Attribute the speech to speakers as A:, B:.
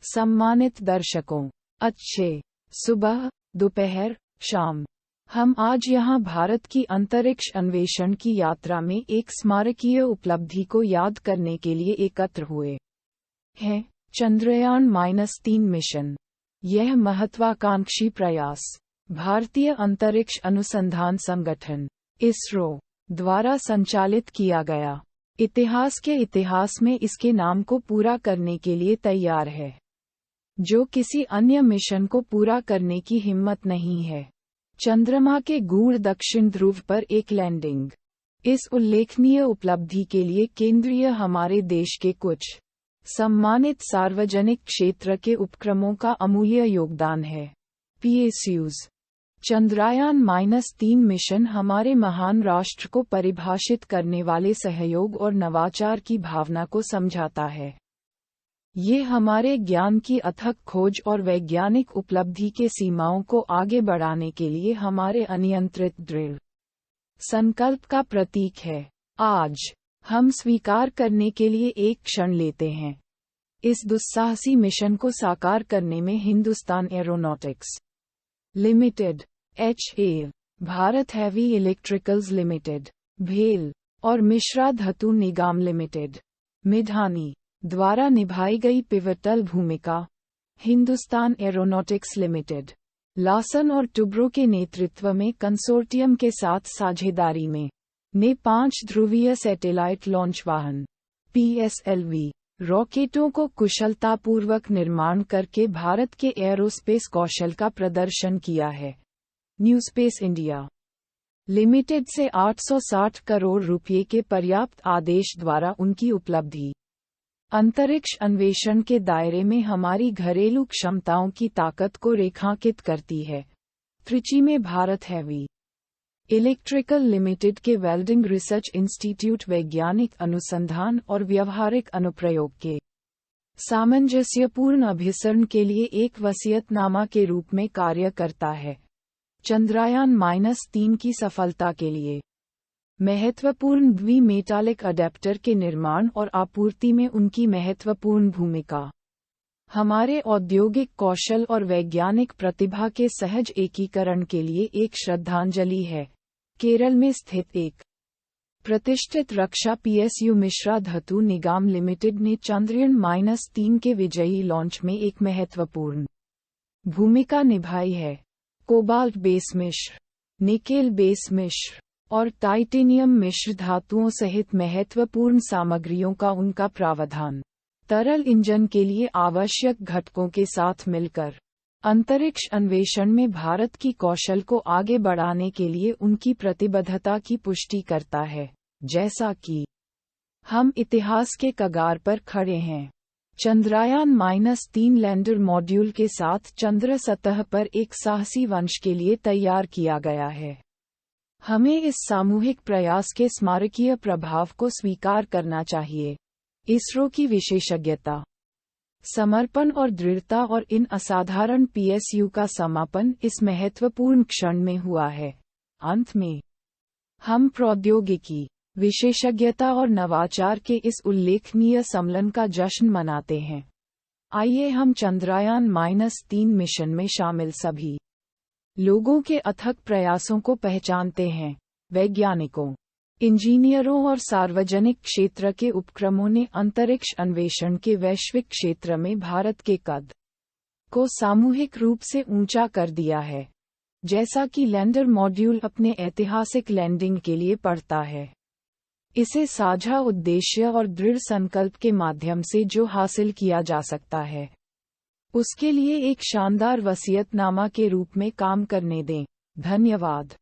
A: सम्मानित दर्शकों, अच्छे सुबह, दोपहर, शाम। हम आज यहाँ भारत की अंतरिक्ष अन्वेषण की यात्रा में एक स्मारकीय उपलब्धि को याद करने के लिए एकत्र हुए हैं। चंद्रयान-3 मिशन। यह महत्वाकांक्षी प्रयास भारतीय अंतरिक्ष अनुसंधान संगठन (इसरो) द्वारा संचालित किया गया, इतिहास के इतिहास में इसके नाम को पूरा करने के लिए तैयार है, जो किसी अन्य मिशन को पूरा करने की हिम्मत नहीं है। चंद्रमा के गूढ़ दक्षिण ध्रुव पर एक लैंडिंग। इस उल्लेखनीय उपलब्धि के लिए केंद्रीय हमारे देश के कुछ सम्मानित सार्वजनिक क्षेत्र के उपक्रमों का अमूल्य योगदान है। PSUs। चंद्रयान-3 मिशन हमारे महान राष्ट्र को परिभाषित करने वाले सहयोग और नवाचार की भावना को समझाता है। ये हमारे ज्ञान की अथक खोज और वैज्ञानिक उपलब्धि के सीमाओं को आगे बढ़ाने के लिए हमारे अनियंत्रित दृढ़ संकल्प का प्रतीक है। आज हम स्वीकार करने के लिए एक क्षण लेते हैं। इस दुस्साहसी मिशन को साकार करने में Hindustan aeronautics limited (HAL), Bharat heavy electricals limited (BHEL) और मिश्रा धातु निगम लिमिटेड (मिधानी) द्वारा निभाई गई पिवटल भूमिका। हिंदुस्तान एरोनॉटिक्स लिमिटेड, लार्सन और टुब्रो के नेतृत्व में कंसोर्टियम के साथ साझेदारी में ने 5 ध्रुवीय सैटेलाइट लॉन्च वाहन (PSLV) रॉकेटों को कुशलतापूर्वक निर्माण करके भारत के एरोस्पेस कौशल का प्रदर्शन किया है। न्यू स्पेस इंडिया लिमिटेड से 860 करोड़ रुपये के पर्याप्त आदेश द्वारा उनकी उपलब्धि अंतरिक्ष अन्वेषण के दायरे में हमारी घरेलू क्षमताओं की ताकत को रेखांकित करती है। त्रिची में भारत हैवी इलेक्ट्रिकल लिमिटेड के वेल्डिंग रिसर्च इंस्टीट्यूट वैज्ञानिक अनुसंधान और व्यावहारिक अनुप्रयोग के सामंजस्यपूर्ण अभिसरण के लिए एक वसीयतनामा के रूप में कार्य करता है। चंद्रयान-3 की सफलता के लिए महत्वपूर्ण द्विमेटालिक अडेप्टर के निर्माण और आपूर्ति में उनकी महत्वपूर्ण भूमिका हमारे औद्योगिक कौशल और वैज्ञानिक प्रतिभा के सहज एकीकरण के लिए एक श्रद्धांजलि है। केरल में स्थित एक प्रतिष्ठित रक्षा PSU मिश्रा धातु निगम लिमिटेड ने चंद्रयान-3 के विजयी लॉन्च में एक महत्वपूर्ण भूमिका निभाई है। कोबाल्ट बेस मिश्र, निकेल बेस मिश्र और टाइटेनियम मिश्र धातुओं सहित महत्वपूर्ण सामग्रियों का उनका प्रावधान तरल इंजन के लिए आवश्यक घटकों के साथ मिलकर अंतरिक्ष अन्वेषण में भारत की कौशल को आगे बढ़ाने के लिए उनकी प्रतिबद्धता की पुष्टि करता है। जैसा कि हम इतिहास के कगार पर खड़े हैं, चंद्रयान-3 लैंडर मॉड्यूल के साथ चंद्र सतह पर एक साहसी वंश के लिए तैयार किया गया है। हमें इस सामूहिक प्रयास के स्मारकीय प्रभाव को स्वीकार करना चाहिए। इसरो की विशेषज्ञता, समर्पण और दृढ़ता और इन असाधारण PSU का समापन इस महत्वपूर्ण क्षण में हुआ है। अंत में हम प्रौद्योगिकी, विशेषज्ञता और नवाचार के इस उल्लेखनीय सम्मेलन का जश्न मनाते हैं। आइए हम चंद्रयान-3 मिशन में शामिल सभी लोगों के अथक प्रयासों को पहचानते हैं। वैज्ञानिकों, इंजीनियरों और सार्वजनिक क्षेत्र के उपक्रमों ने अंतरिक्ष अन्वेषण के वैश्विक क्षेत्र में भारत के कद को सामूहिक रूप से ऊंचा कर दिया है। जैसा कि लैंडर मॉड्यूल अपने ऐतिहासिक लैंडिंग के लिए पड़ता है, इसे साझा उद्देश्य और दृढ़ संकल्प के माध्यम से जो हासिल किया जा सकता है, उसके लिए एक शानदार वसीयतनामा के रूप में काम करने दें। धन्यवाद।